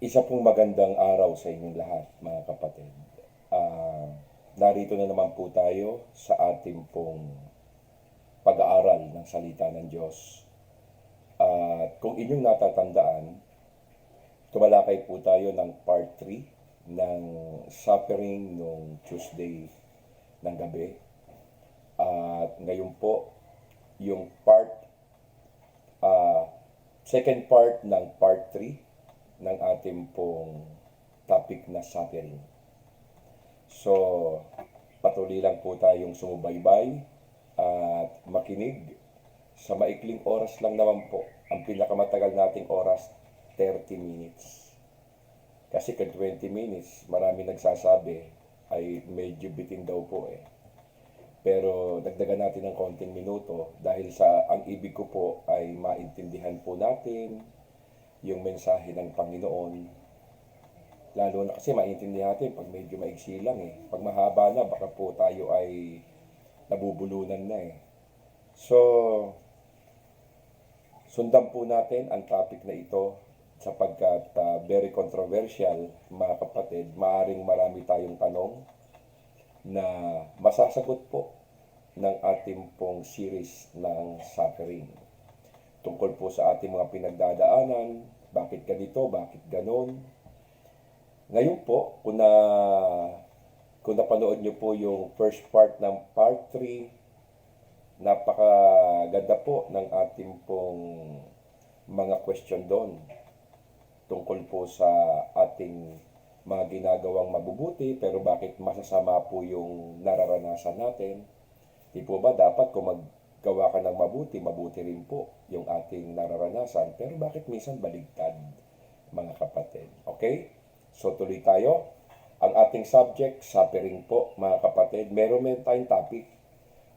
Isa pong magandang araw sa inyong lahat, mga kapatid. Ah, Narito na naman po tayo sa ating pong pag-aaral ng salita ng Diyos. At kung inyong natatandaan, tumalakay po tayo ng part 3 ng suffering nung Tuesday ng gabi. At ngayon po, yung second part ng part 3 ng ating pong topic na suffering. So, patuloy lang po tayong sumubaybay at makinig. Sa maikling oras lang naman po. Ang pinakamatagal nating oras, 30 minutes. Kasi kung 20 minutes, marami nagsasabi ay medyo bitin daw po eh. Pero dagdagan natin ng konting minuto dahil sa ang ibig ko po ay maintindihan po natin yung mensahe ng Panginoon. Lalo na kasi maintindihan natin pag medyo maiksi lang eh. Pag mahaba na, baka po tayo ay nabubulunan na eh. So, sundan po natin ang topic na ito sapagkat very controversial, mga kapatid. Maaring marami tayong tanong na masasagot po ng ating pong series ng suffering. Tungkol po sa ating mga pinagdadaanan, bakit ganito, bakit ganon. Ngayon po, kung napanood nyo po yung first part ng part 3, napakaganda po ng ating pong mga question doon tungkol po sa ating mga ginagawang mabubuti pero bakit masasama po yung nararanasan natin. Di po ba dapat kung maggawa ka ng mabuti, mabuti rin po yung ating nararanasan, pero bakit minsan baligtad, mga kapatid? Okay? So tuloy tayo. Ang ating subject, suffering po, mga kapatid. Meron tayong topic.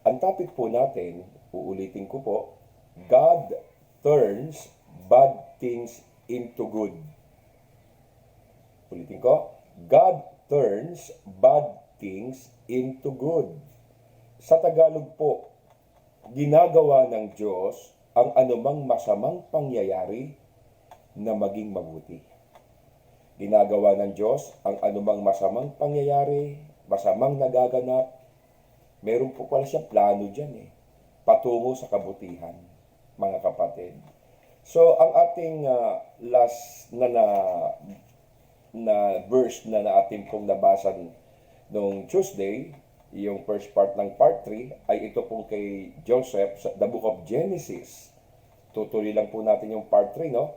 Ang topic po natin, uulitin ko po, God turns bad things into good. Ulitin ko, God turns bad things into good. Sa Tagalog po, ginagawa ng Diyos ang anumang masamang pangyayari na maging mabuti. Ginagawa ng Diyos ang anumang masamang pangyayari, masamang nagaganap. Meron po pala siya plano dyan eh. Patungo sa kabutihan, mga kapatid. So, ang ating last na verse na ating pong nabasan noong Tuesday, yung first part ng part 3, ay ito pong kay Joseph sa the book of Genesis. Tutuloy lang po natin yung part 3, no?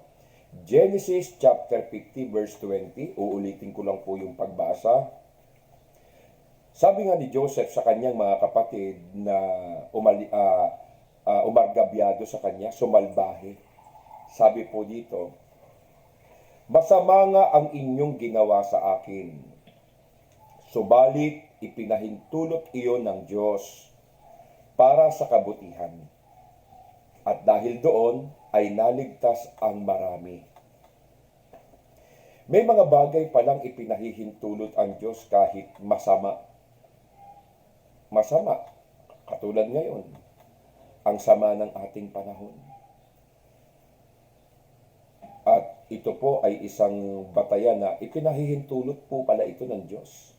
Genesis chapter 50 verse 20. Uulitin ko lang po yung pagbasa. Sabi nga ni Joseph sa kanyang mga kapatid na umargabyado sa kanya, sumalbahe. Sabi po dito, masama nga ang inyong ginawa sa akin. Subalit ipinahintulot iyon ng Diyos para sa kabutihan. At dahil doon ay naligtas ang marami. May mga bagay palang ipinahihintulot ang Diyos kahit masama. Masama, katulad ngayon, ang sama ng ating panahon. At ito po ay isang batayan na ipinahihintulot po pala ito ng Diyos.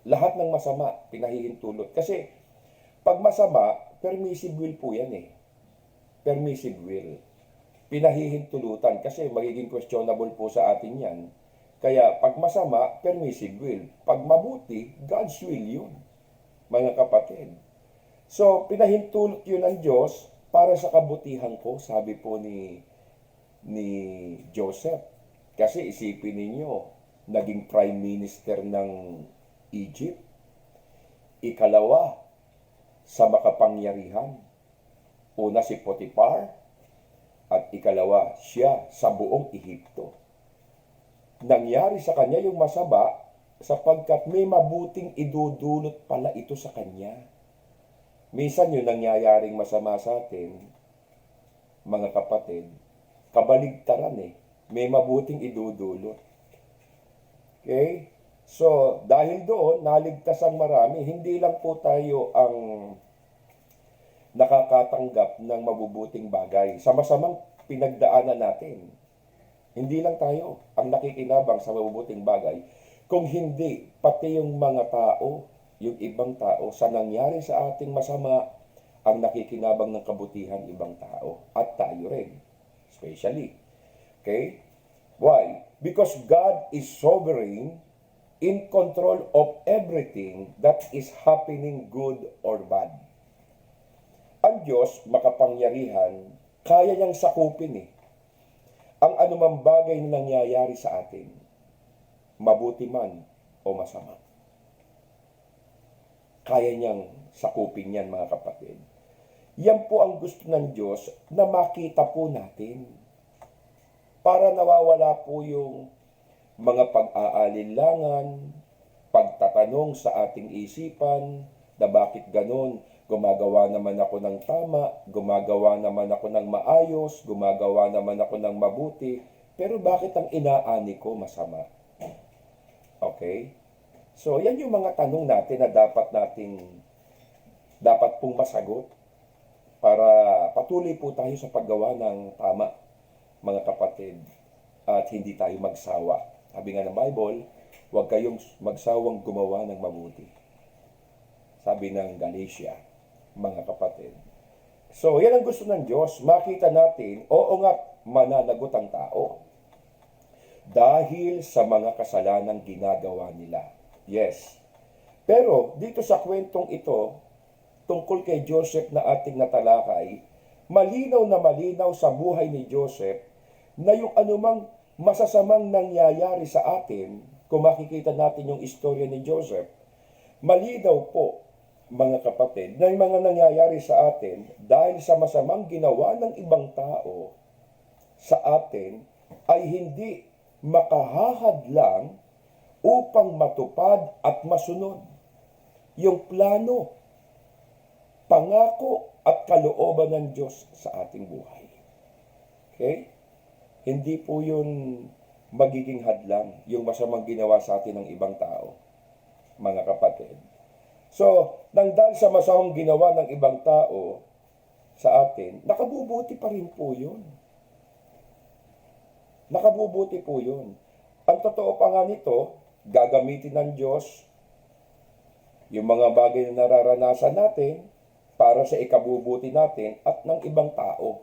Lahat ng masama, pinahihintulot. Kasi pag masama, permissive will po yan eh. Permissive will. Pinahihintulutan kasi magiging questionable po sa atin yan. Kaya pag masama, permissive will. Pag mabuti, God's will yun, mga kapatid. So, pinahintulot yun ng Diyos para sa kabutihan ko, sabi po ni Joseph. Kasi isipin ninyo, naging prime minister ng Egypt. Ikalawa, sa makapangyarihan. Una si Potiphar, at ikalawa, siya sa buong Ehipto. Nangyari sa kanya yung masama sapagkat may mabuting idudulot pala ito sa kanya. Minsan yung nangyayaring masama sa atin, mga kapatid, kabaligtaran eh. May mabuting idudulot. Okay? So, dahil doon, naligtas ang marami. Hindi lang po tayo ang nakakatanggap ng mabubuting bagay sa masamang pinagdaanan natin. Hindi lang tayo ang nakikinabang sa mabubuting bagay. Kung hindi, pati yung mga tao, yung ibang tao, sa nangyari sa ating masama, ang nakikinabang ng kabutihan ibang tao. At tayo rin. Especially. Okay? Why? Because God is sovereign, in control of everything that is happening, good or bad. Ang Diyos, makapangyarihan, kaya niyang sakupin ang anumang bagay na nangyayari sa atin, mabuti man o masama. Kaya niyang sakupin yan, mga kapatid. Yan po ang gusto ng Diyos na makita po natin. Para nawawala po yung mga pag-aalinlangan, pagtatanong sa ating isipan, na bakit ganon, gumagawa naman ako ng tama, gumagawa naman ako ng maayos, gumagawa naman ako ng mabuti, pero bakit ang inaani ko masama? Okay? So, yan yung mga tanong natin na dapat pong masagot para patuloy po tayo sa paggawa ng tama, mga kapatid, at hindi tayo magsawa. Sabi nga ng Bible, huwag kayong magsawang gumawa ng mabuti. Sabi ng Galatia, mga kapatid. So, yan ang gusto ng Diyos. Makita natin, oo nga, mananagot ang tao. Dahil sa mga kasalanang ginagawa nila. Yes. Pero, dito sa kwentong ito, tungkol kay Joseph na ating natalakay, malinaw na malinaw sa buhay ni Joseph na yung anumang masasamang nangyayari sa atin, kung makikita natin yung istorya ni Joseph, malinaw po, mga kapatid, na yung mga nangyayari sa atin dahil sa masamang ginawa ng ibang tao sa atin ay hindi makahahadlang upang matupad at masunod yung plano, pangako at kalooban ng Diyos sa ating buhay. Okay? Hindi po yun magiging hadlang, yung masamang ginawa sa atin ng ibang tao, mga kapatid. So, nang dahil sa masamang ginawa ng ibang tao sa atin, nakabubuti pa rin po yun. Nakabubuti po yun. Ang totoo pa nga nito, gagamitin ng Diyos yung mga bagay na nararanasan natin para sa ikabubuti natin at ng ibang tao.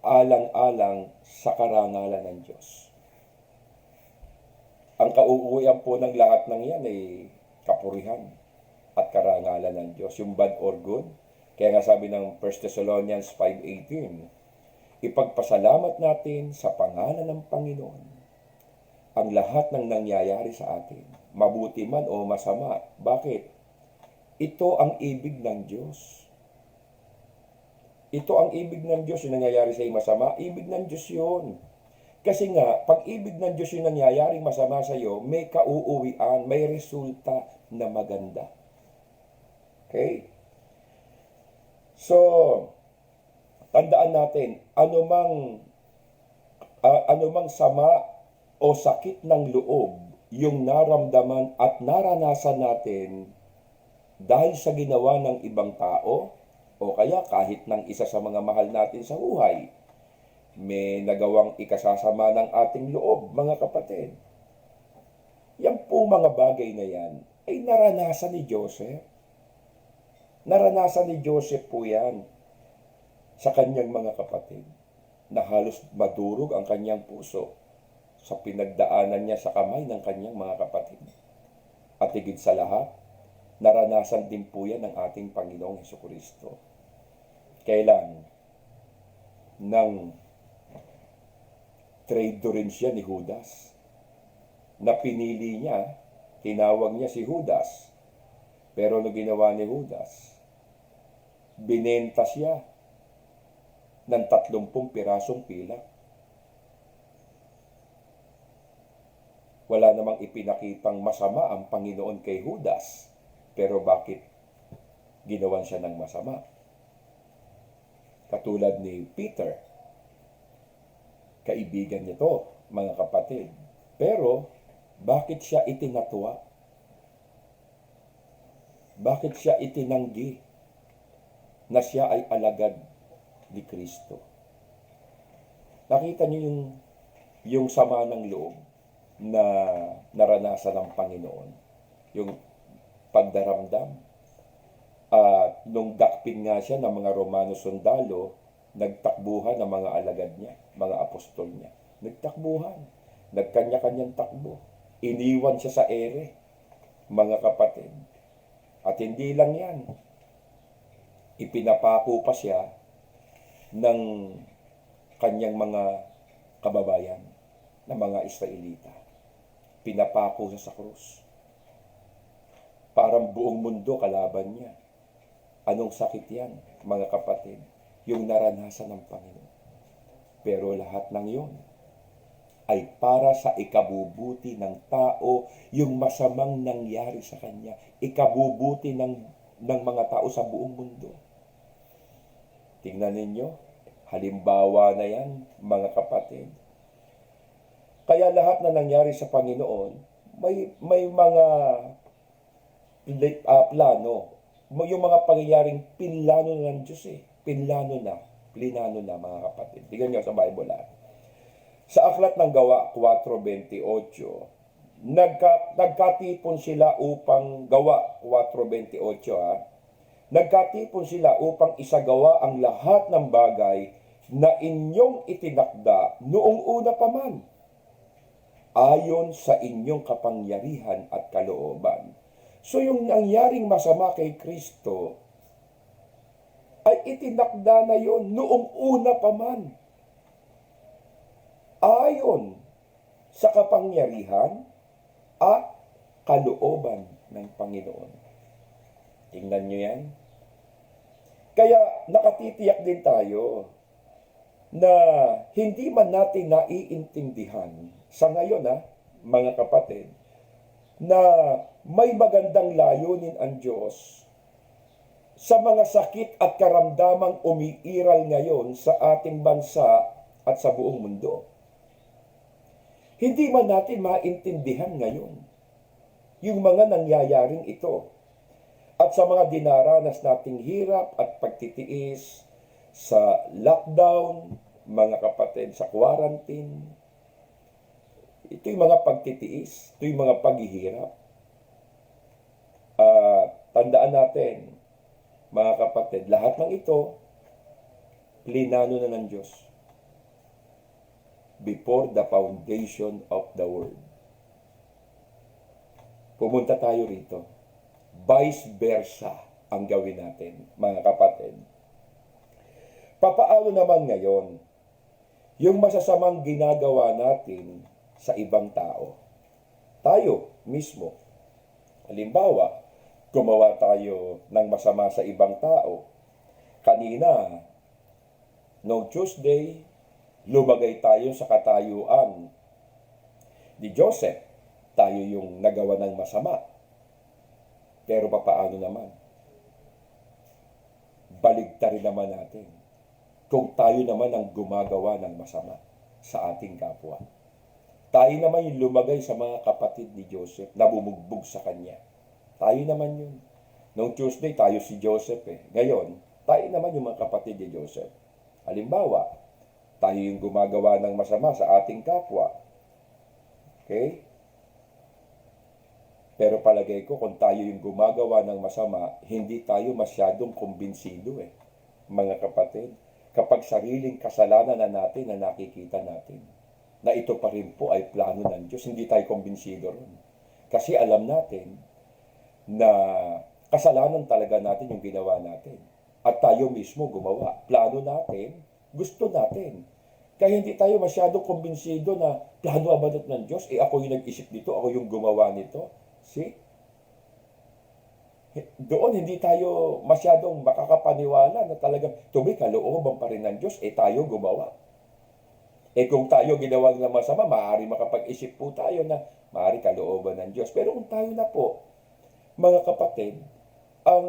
Alang-alang sa karangalan ng Diyos. Ang kauuwian po ng lahat ng yan ay kapurihan at karangalan ng Diyos, yung bad or good. Kaya nga sabi ng 1 Thessalonians 5:18, ipagpasalamat natin sa pangalan ng Panginoon ang lahat ng nangyayari sa atin, mabuti man o masama. Bakit? Ito ang ibig ng Diyos. Ito ang ibig ng Diyos, yung nangyayari sa iyo masama, ibig ng Diyos yun. Kasi nga, pag ibig ng Diyos yung nangyayaring masama sa iyo, may kauuwian, may resulta na maganda. Okay? So, tandaan natin, anumang sama o sakit ng loob yung naramdaman at naranasan natin dahil sa ginawa ng ibang tao, o kaya kahit ng isa sa mga mahal natin sa buhay, may nagawang ikasasama ng ating loob, mga kapatid. Yan po mga bagay na yan ay naranasan ni Joseph. Naranasan ni Joseph po yan sa kanyang mga kapatid na halos madurog ang kanyang puso sa pinagdaanan niya sa kamay ng kanyang mga kapatid. At higit sa lahat, naranasan din po yan ng ating Panginoong Hesukristo. Kailan? Nang traitor rin siya ni Judas. Na pinili niya, tinawag niya si Judas. Pero ano ginawa ni Judas? Binenta siya ng 30 pirasong pilak. Wala namang ipinakitang masama ang Panginoon kay Judas. Pero bakit ginawan siya ng masama? Katulad ni Peter, kaibigan nito, mga kapatid. Pero, bakit siya itinatwa? Bakit siya itinanggi na siya ay alagad ni Kristo? Nakita niyo yung sama ng loob na naranasan ng Panginoon. Yung pagdaramdam. At nung dakpin nga siya ng mga Romano sundalo, nagtakbuhan ng mga alagad niya, mga apostol niya. Nagtakbuhan. Nagkanya-kanyang takbo. Iniwan siya sa ere, mga kapatid. At hindi lang yan. Ipinapako pa siya ng kanyang mga kababayan na mga Israelita. Pinapako siya sa krus. Parang buong mundo kalaban niya. Anong sakit yan, mga kapatid? Yung naranasan ng Panginoon. Pero lahat ng yon ay para sa ikabubuti ng tao, yung masamang nangyari sa kanya, ikabubuti ng mga tao sa buong mundo. Tingnan ninyo, halimbawa na yan, mga kapatid. Kaya lahat na nangyari sa Panginoon, may mga plano. Yung mga pangyayaring pinlano na ng Diyos Plinano na, mga kapatid. Tingnan nyo sa Bible Sa Aklat ng Gawa 4:28, nagkatipon sila upang Gawa 4:28 nagkatipon sila upang isagawa ang lahat ng bagay na inyong itinakda noong una pa man, ayon sa inyong kapangyarihan at kalooban. So yung nangyaring masama kay Kristo ay itinakda na yon noong una pa man, ayon sa kapangyarihan at kalooban ng Panginoon. Tingnan nyo yan. Kaya nakatitiyak din tayo na hindi man natin naiintindihan sa ngayon, mga kapatid, na may magandang layunin ang Diyos sa mga sakit at karamdamang umiiral ngayon sa ating bansa at sa buong mundo. Hindi man natin maintindihan ngayon yung mga nangyayaring ito. At sa mga dinaranas nating hirap at pagtitiis sa lockdown, mga kapatid, sa quarantine, ito yung mga pagtitiis, ito yung mga paghihirap. Tandaan natin, mga kapatid, lahat ng ito, plinano na ng Diyos. Before the foundation of the world. Pumunta tayo rito. Vice versa ang gawin natin, mga kapatid. Papaano naman ngayon yung masasamang ginagawa natin sa ibang tao? Tayo mismo. Halimbawa, gumawa tayo ng masama sa ibang tao. Kanina, noong Tuesday, lumagay tayo sa katayuan ni Joseph. Tayo yung nagawa ng masama. Pero papaano naman? Baligtarin naman natin kung tayo naman ang gumagawa ng masama sa ating kapwa. Tayo naman yung lumagay sa mga kapatid ni Joseph na bumugbog sa kanya. Tayo naman yun. Noong Tuesday, tayo si Joseph Ngayon, tayo naman yung mga kapatid ni Joseph. Halimbawa, tayo yung gumagawa ng masama sa ating kapwa. Okay? Pero palagay ko, kung tayo yung gumagawa ng masama, hindi tayo masyadong kumbinsido mga kapatid. Kapag sariling kasalanan na natin na nakikita natin, na ito pa rin po ay plano ng Diyos, hindi tayo kumbinsido ron. Kasi alam natin na kasalanan talaga natin yung ginawa natin. At tayo mismo gumawa. Plano natin, gusto natin. Kaya hindi tayo masyadong kumbinsido na plano abanat ng Diyos, ako yung nag-isip nito, ako yung gumawa nito. See? Doon hindi tayo masyadong makakapaniwala na talagang may kalooban pa rin ng Diyos, tayo gumawa. Kung tayo ginawa ng masama, maaari makapag-isip po tayo na maaari kalooban ng Diyos. Pero kung tayo na po, mga kapatid, ang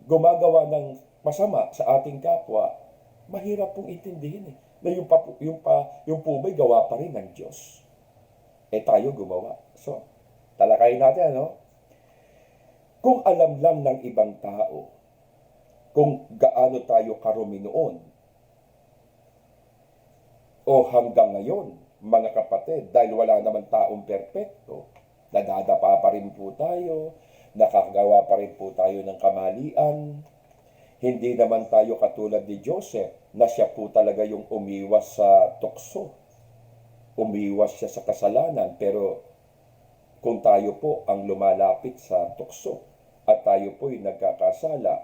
gumagawa ng masama sa ating kapwa, mahirap pong intindihin na yung pumay gawa pa rin ng Diyos. Tayo gumawa. So, talakayin natin, Kung alam lang ng ibang tao kung gaano tayo karumi noon, O hanggang ngayon, mga kapatid, dahil wala naman taong perpekto, nadadapa pa rin po tayo, nakagawa pa rin po tayo ng kamalian. Hindi naman tayo katulad ni Joseph na siya po talaga yung umiwas sa tukso. Umiwas siya sa kasalanan, pero kung tayo po ang lumalapit sa tukso at tayo po'y nagkakasala,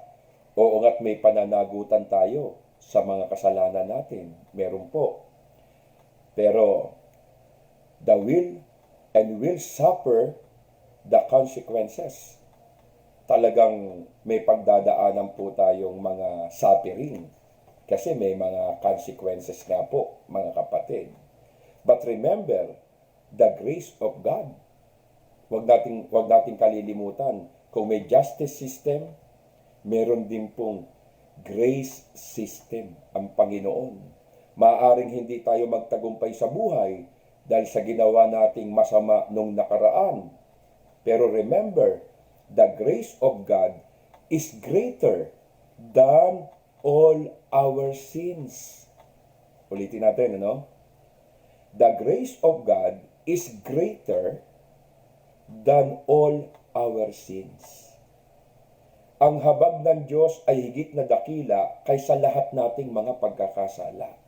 oo nga't may pananagutan tayo sa mga kasalanan natin. Meron po. Pero the will suffer the consequences. Talagang may pagdadaanan po tayong mga suffering. Kasi may mga consequences nga po, mga kapatid. But remember, the grace of God. Wag nating kalilimutan, kung may justice system, meron din pong grace system ang Panginoon. Maaaring hindi tayo magtagumpay sa buhay dahil sa ginawa nating masama nung nakaraan. Pero remember, the grace of God is greater than all our sins. Ulitin natin, ano? The grace of God is greater than all our sins. Ang habag ng Diyos ay higit na dakila kaysa lahat nating mga pagkakasala.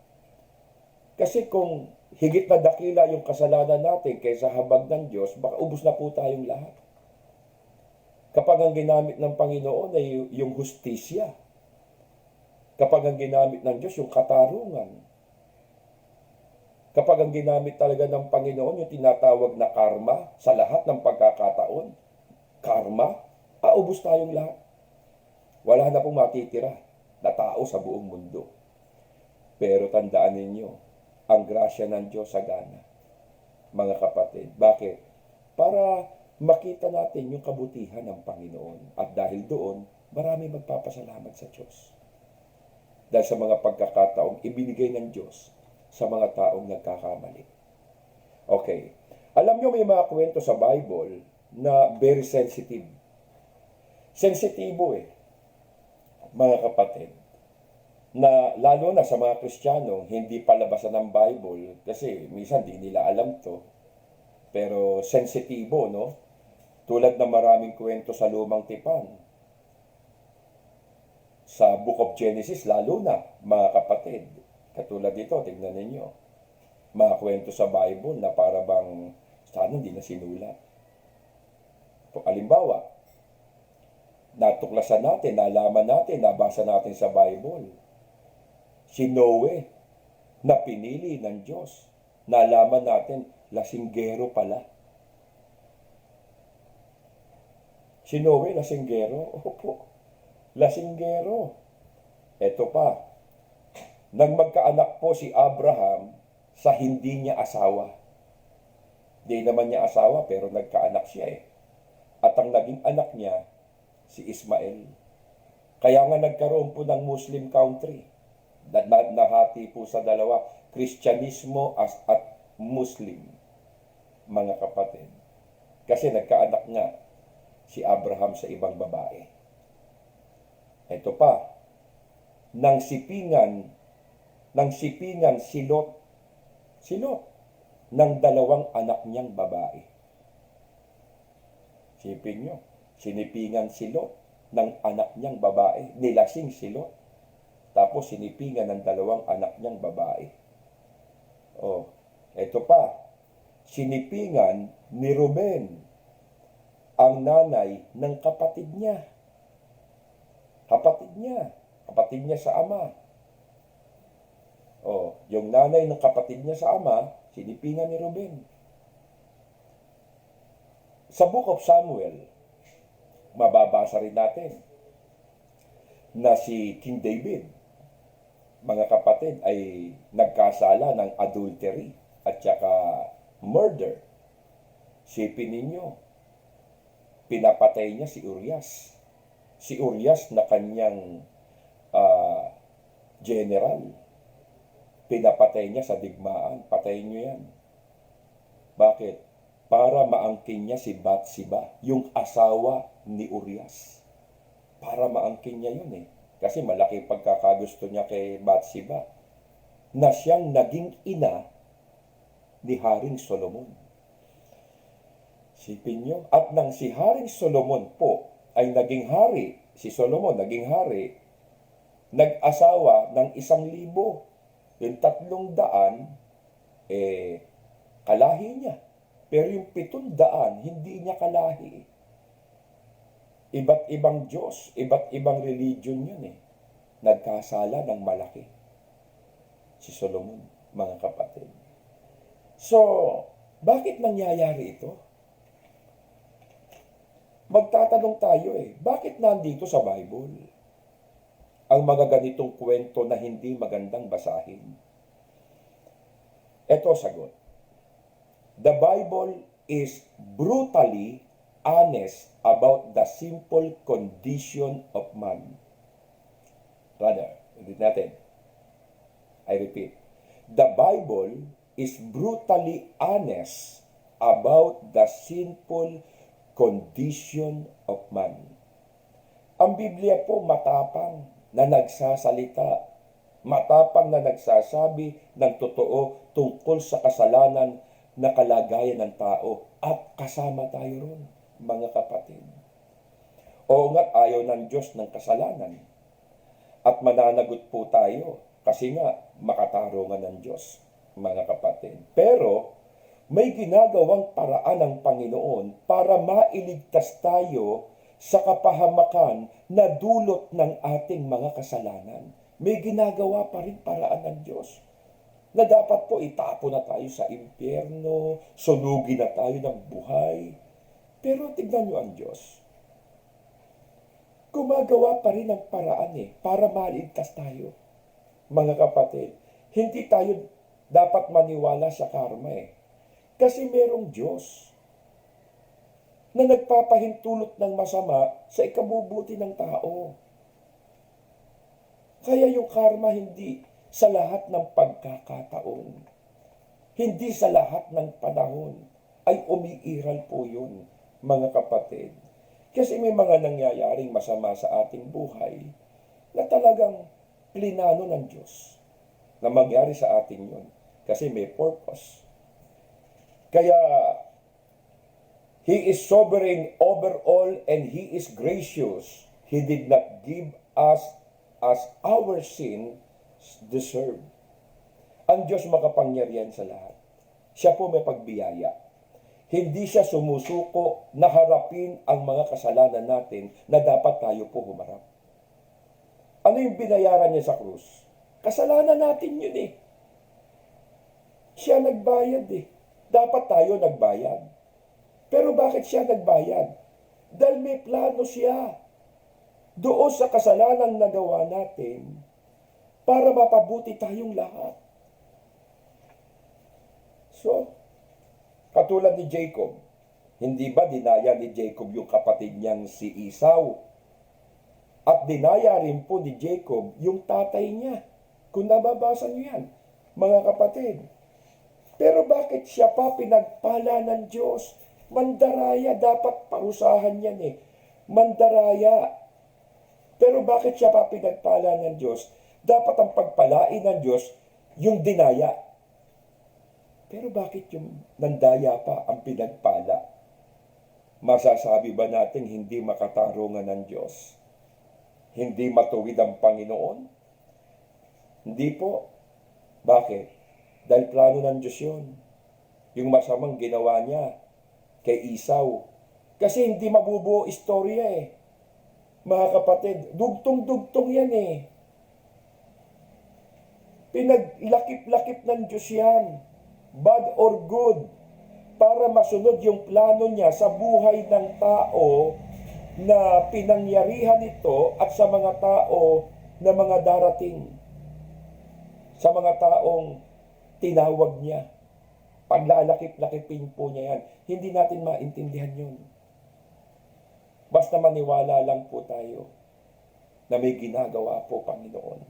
Kasi kung higit na dakila yung kasalanan natin kaysa habag ng Diyos, baka ubos na po tayong lahat. Kapag ang ginamit ng Panginoon ay yung hustisya, kapag ang ginamit ng Diyos yung katarungan, kapag ang ginamit talaga ng Panginoon yung tinatawag na karma sa lahat ng pagkakataon, karma, ubos tayong lahat. Wala na pong matitira na tao sa buong mundo. Pero tandaan ninyo, ang grasya ng Diyos sagana, mga kapatid. Bakit? Para makita natin yung kabutihan ng Panginoon. At dahil doon, marami magpapasalamat sa Diyos. Dahil sa mga pagkakataong ibinigay ng Diyos sa mga taong nagkakamali. Okay. Alam nyo, may mga kwento sa Bible na very sensitive. Sensitibo mga kapatid. Na lalo na sa mga Kristiyano, hindi palabasan ng Bible kasi minsan di nila alam to. Pero sensitibo, no? Tulad ng maraming kwento sa Lumang Tipan. Sa Book of Genesis, lalo na, mga kapatid. Katulad dito, tingnan ninyo. Mga kwento sa Bible na para bang sana hindi na sinulat. Halimbawa, natuklasan natin, nalaman natin, nabasa natin sa Bible. Si Noe, na pinili ng Diyos. Nalaman natin, lasinggero pala. Si Noe, lasinggero? Opo, lasinggero. Eto pa, nang magkaanak po si Abraham sa hindi niya asawa. Di naman niya asawa, pero nagkaanak siya At ang naging anak niya, si Ismael. Kaya nga nagkaroon po ng Muslim country. Nahati po sa dalawa, Kristyanismo at Muslim, mga kapatid. Kasi nagkaanak nga si Abraham sa ibang babae. Ito pa, nang sipingan si Lot ng dalawang anak niyang babae. Sipin nyo, sinipingan si Lot ng anak niyang babae, nilasing si Lot. Tapos sinipingan ng dalawang anak niyang babae. Ito pa. Sinipingan ni Ruben ang nanay ng kapatid niya. Kapatid niya sa ama. Yung nanay ng kapatid niya sa ama, sinipingan ni Ruben. Sa Book of Samuel, mababasa rin natin na si King David, mga kapatid, ay nagkasala ng adultery at saka murder. Sipin ninyo, pinapatay niya si Urias. Si Urias na kanyang general. Pinapatay niya sa digmaan. Patayin niyo yan. Bakit? Para maangkin niya si Bathsheba, yung asawa ni Urias. Para maangkin niya yun Kasi malaki pagkakagusto niya kay Bathsheba. na siyang naging ina ni Haring Solomon. Sipin nyo, at nang si Haring Solomon po ay naging hari, si Solomon naging hari, nag-asawa ng 1,000. Yung 300, kalahi niya. Pero yung 700, hindi niya kalahi. Iba't ibang Diyos, iba't ibang religion yun eh. Nagkasala ng malaki. Si Solomon, mga kapatid. So, bakit nangyayari ito? Magtatanong tayo bakit nandito sa Bible ang mga ganitong kwento na hindi magandang basahin? Ito sagot. The Bible is brutally honest about the simple condition of man. Brother, ulit natin. I repeat. The Bible is brutally honest about the simple condition of man. Ang Biblia po matapang na nagsasalita, matapang na nagsasabi ng totoo tungkol sa kasalanan na kalagayan ng tao, at kasama tayo ron, mga kapatid. Oo nga, ayaw ng Diyos ng kasalanan, at mananagot po tayo kasi nga makatarungan ng Diyos, mga kapatid. Pero may ginagawang paraan ng Panginoon para mailigtas tayo sa kapahamakan na dulot ng ating mga kasalanan. May ginagawa pa rin paraan ng Diyos na dapat po itapo na tayo sa impyerno, sunugin na tayo ng buhay. Pero tignan nyo ang Diyos. Gumagawa pa rin ng paraan para maligtas tayo. Mga kapatid, hindi tayo dapat maniwala sa karma Kasi merong Diyos na nagpapahintulot ng masama sa ikabubuti ng tao. Kaya yung karma hindi sa lahat ng pagkakataon, hindi sa lahat ng panahon ay umiiral po yun, mga kapatid. Kasi may mga nangyayaring masama sa ating buhay na talagang plinano ng Diyos na mangyari sa atin yun. Kasi may purpose. Kaya, He is sovereign over all and He is gracious. He did not give us as our sin deserve. Ang Diyos makapangyarihan sa lahat. Siya po may pagbiyaya. Hindi siya sumusuko na harapin ang mga kasalanan natin na dapat tayo po humarap. Ano yung binayaran niya sa krus? Kasalanan natin yun Siya nagbayad Dapat tayo nagbayad. Pero bakit siya nagbayad? Dahil may plano siya doon sa kasalanan na gawa natin para mapabuti tayong lahat. So, katulad ni Jacob, hindi ba dinaya ni Jacob yung kapatid niyang si Esau? At dinaya rin po ni Jacob yung tatay niya. Kung nababasa niyo yan, mga kapatid. Pero bakit siya pa pinagpala ng Diyos? Mandaraya, dapat parusahan yan Mandaraya. Pero bakit siya pa pinagpala ng Diyos? Dapat ang pagpalain ng Diyos, yung dinaya. Pero bakit yung nandaya pa ang pinagpala? Masasabi ba natin hindi makatarungan ng Diyos? Hindi matuwid ang Panginoon? Hindi po. Bakit? Dahil plano ng Diyos yun. Yung masamang ginawa niya kay Esau. Kasi hindi mabubuo istorya Mga kapatid, dugtong-dugtong yan Pinaglakip-lakip ng Diyos yan. Bad or good. Para masunod yung plano niya sa buhay ng tao na pinangyarihan ito at sa mga tao na mga darating. Sa mga taong tinawag niya. Paglalakip-lakipin po niya yan. Hindi natin maintindihan yun. Basta maniwala lang po tayo na may ginagawa po Panginoon.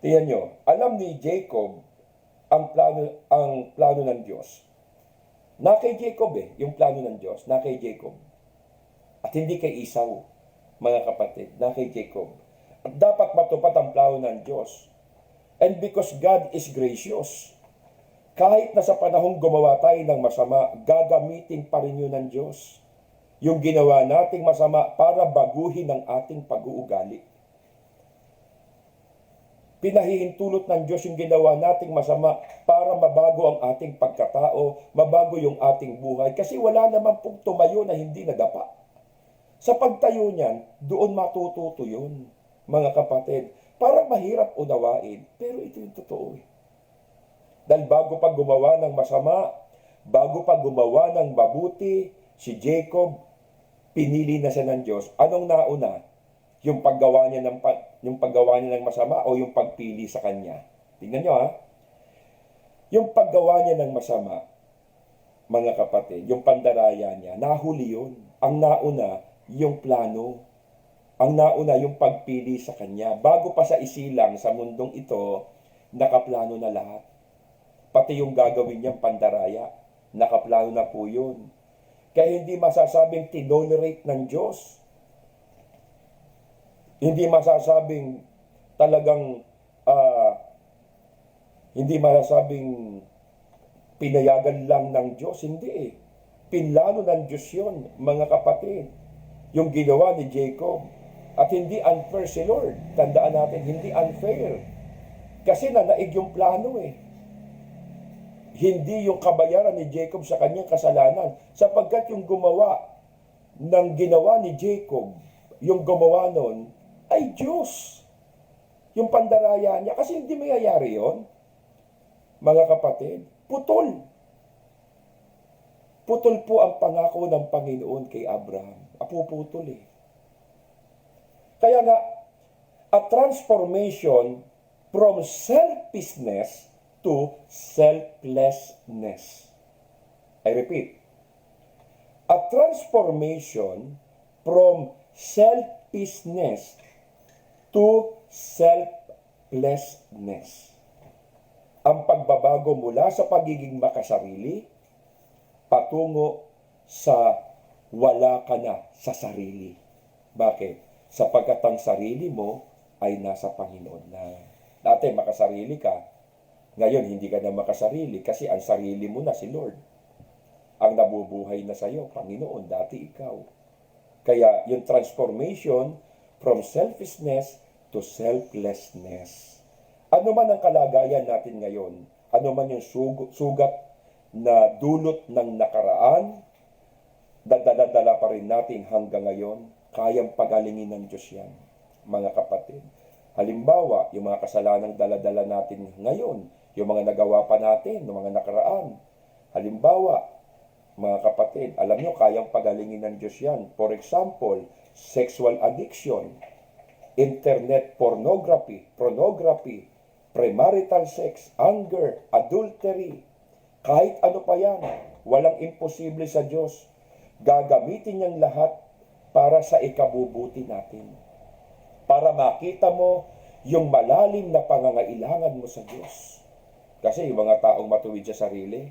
Tingnan nyo, alam ni Jacob ang plano ng Diyos. Na kay Jacob yung plano ng Diyos, na kay Jacob. At hindi kay Esau, mga kapatid, na kay Jacob. At dapat matupad ang plano ng Diyos. And because God is gracious, kahit na sa panahong gumawa tayo ng masama, gagamitin pa rin yun ng Diyos. Yung ginawa nating masama para baguhin ang ating pag-uugali. Pinahihintulot ng Diyos yung ginawa nating masama para mabago ang ating pagkatao, mabago yung ating buhay. Kasi wala naman pong tumayo na hindi nadapa. Sa pagtayo niyan, doon matututo yun, mga kapatid. Parang mahirap unawain, pero ito yung totoo. Dahil bago pa gumawa ng masama, bago pa gumawa ng mabuti, si Jacob, pinili na siya ng Diyos. Anong nauna? Yung paggawa niya ng masama o yung pagpili sa kanya? Tingnan niyo ha. Yung paggawa niya ng masama, mga kapatid, yung pandaraya niya, nahuli yun. Ang nauna, yung plano. Ang nauna, yung pagpili sa kanya. Bago pa sa isilang sa mundong ito, nakaplano na lahat. Pati yung gagawin niyang pandaraya, nakaplano na po yun. Kaya hindi masasabing tinolerate ng Diyos. Hindi masasabing talagang, hindi masasabing pinayagan lang ng Diyos. Hindi eh. Pinlano ng Diyos yun, mga kapatid. Yung ginawa ni Jacob. At hindi unfair si Lord. Tandaan natin, hindi unfair. Kasi nanaig yung plano eh. Hindi yung kabayaran ni Jacob sa kanyang kasalanan. Sapagkat yung gumawa ng ginawa ni Jacob, yung gumawa nun, ay Diyos. Yung pandaraya niya. Kasi hindi mayayari yon, mga kapatid. Putol. Putol po ang pangako ng Panginoon kay Abraham. Apuputol eh. Kaya nga, a transformation from selfishness to selflessness. I repeat, a transformation from selfishness to selflessness. Ang pagbabago mula sa pagiging makasarili patungo sa wala ka na sa sarili. Bakit? Sapagkat ang sarili mo ay nasa Panginoon na. Dati makasarili ka, ngayon, hindi ka na makasarili kasi ang sarili mo na si Lord. Ang nabubuhay na sa'yo, Panginoon, dati ikaw. Kaya yung transformation from selfishness to selflessness. Ano man ang kalagayan natin ngayon, ano man yung sugat na dulot ng nakaraan, dadala-dala pa rin natin hanggang ngayon, kayang pagalingin ng Diyos yan, mga kapatid. Halimbawa, yung mga kasalanang dala-dala natin ngayon, yung mga nagawa pa natin, yung mga nakaraan. Halimbawa, mga kapatid, alam nyo, kayang pagalingin ng Diyos yan. For example, sexual addiction, internet pornography, premarital sex, anger, adultery, kahit ano pa yan, walang imposible sa Diyos. Gagamitin niyang lahat para sa ikabubuti natin. Para makita mo yung malalim na pangangailangan mo sa Diyos. Kasi yung mga taong matuwid sa sarili,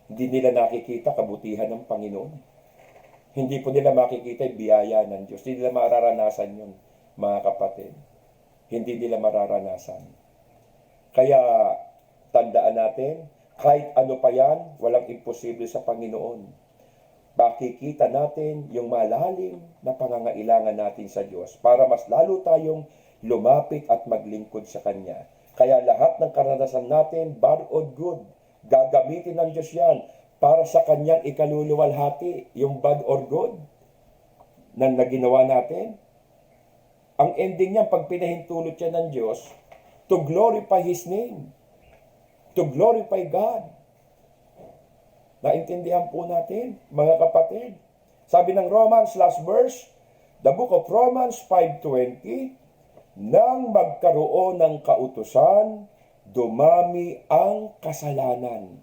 hindi nila nakikita kabutihan ng Panginoon. Hindi po nila makikita yung biyaya ng Diyos. Hindi nila mararanasan yun, mga kapatid. Hindi nila mararanasan. Kaya, tandaan natin, kahit ano pa yan, walang imposible sa Panginoon. Makikita natin yung malalim na pangangailangan natin sa Diyos para mas lalo tayong lumapit at maglingkod sa Kanya. Kaya lahat ng karanasan natin, bad or good, gagamitin ng Diyos yan para sa Kanyang ikaluluwalhati, yung bad or good na ginawa natin. Ang ending niyan, pag pinahintulot yan ng Diyos, to glorify His name, to glorify God. Naintindihan po natin, mga kapatid. Sabi ng Romans, last verse, the book of Romans 5:20, nang magkaroon ng kautusan, dumami ang kasalanan.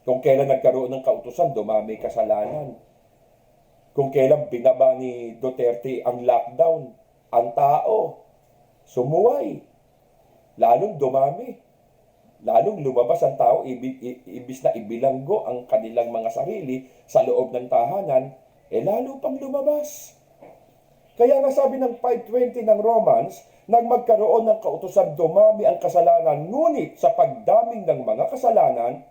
Kung kailan nagkaroon ng kautusan, dumami kasalanan. Kung kailan binaba ni Duterte ang lockdown, ang tao, sumuway, lalong dumami. Lalong lumabas ang tao, ibis na ibilanggo ang kanilang mga sarili sa loob ng tahanan, lalo pang lumabas. Kaya nga sabi ng 5:20 ng Romans, Nang magkaroon ng kautusan, dumami ang kasalanan. Ngunit sa pagdaming ng mga kasalanan,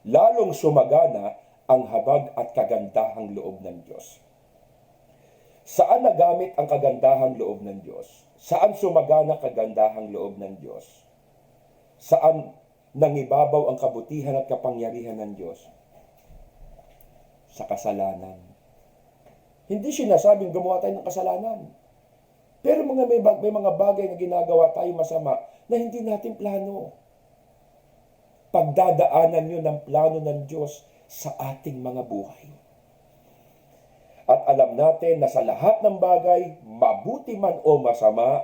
lalong sumagana ang habag at kagandahang loob ng Diyos. Saan nagamit ang kagandahang loob ng Diyos? Saan sumagana kagandahang loob ng Diyos? Saan nangibabaw ang kabutihan at kapangyarihan ng Diyos? Sa kasalanan. Hindi sinasabing gumawa tayo ng kasalanan. Pero may mga bagay na ginagawa tayo masama na hindi natin plano. Pagdadaanan nyo ng plano ng Diyos sa ating mga buhay. At alam natin na sa lahat ng bagay, mabuti man o masama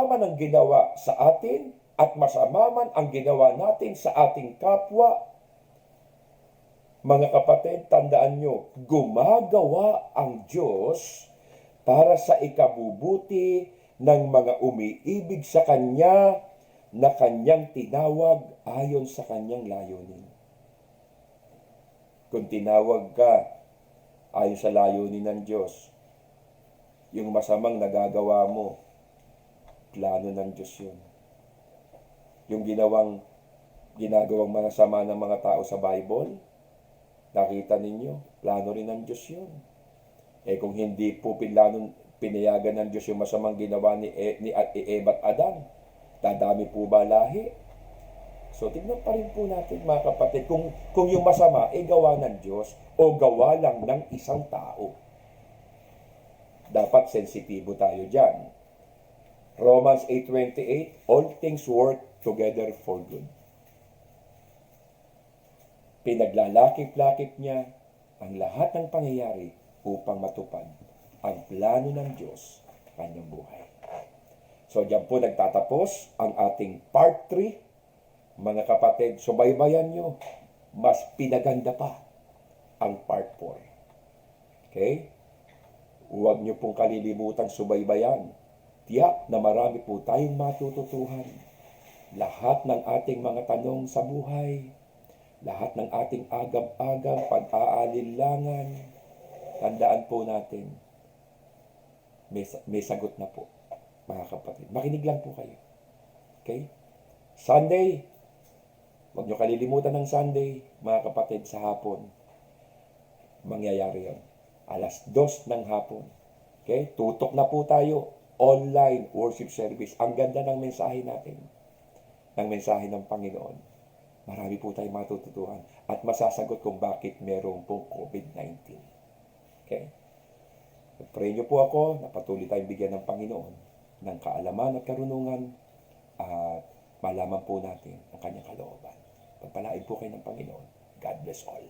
man ang ginawa sa atin at masama man ang ginawa natin sa ating kapwa. Mga kapatid, tandaan nyo, gumagawa ang Diyos para sa ikabubuti ng mga umiibig sa Kanya na Kanyang tinawag ayon sa Kanyang layunin. Kung tinawag ka ayon sa layunin ng Diyos, yung masamang nagagawa mo, plano ng Diyos yun. Yung ginagawang masama ng mga tao sa Bible, nakita ninyo, plano rin ng Diyos yun. Kung hindi po pinayagan ng Diyos yung masamang ginawa ni Eva at Adan, dadami po ba lahi? So, tignan pa rin po natin mga kapatid, kung yung masama ay gawa ng Diyos o gawa lang ng isang tao. Dapat sensitibo tayo dyan. Romans 8:28, all things work together for good. Pinaglalakip-lakip niya ang lahat ng pangyayari upang matupad ang plano ng Diyos sa kanyang buhay. So, diyan po nagtatapos ang ating part 3. Mga kapatid, subaybayan nyo, mas pinaganda pa ang part 4. Okay? Huwag nyo pong kalilimutan subaybayan. Tiyak na marami po tayong matututuhan. Lahat ng ating mga tanong sa buhay, lahat ng ating agam-agam, pag-aalinlangan, tandaan po natin, may sagot na po, mga kapatid. Makinig lang po kayo. Okay? Sunday, huwag nyo kalilimutan ng Sunday, mga kapatid, sa hapon. Mangyayari yun. 2:00 ng hapon. Okay? Tutok na po tayo. Online worship service. Ang ganda ng mensahe natin. Ng mensahe ng Panginoon. Marami po tayong matututuhan. At masasagot kung bakit merong pong COVID-19. Okay? Pray nyo po ako na patuloy tayong bigyan ng Panginoon ng kaalaman at karunungan at malaman po natin ang kanyang kalooban. Pagpalain po kayo ng Panginoon. God bless all.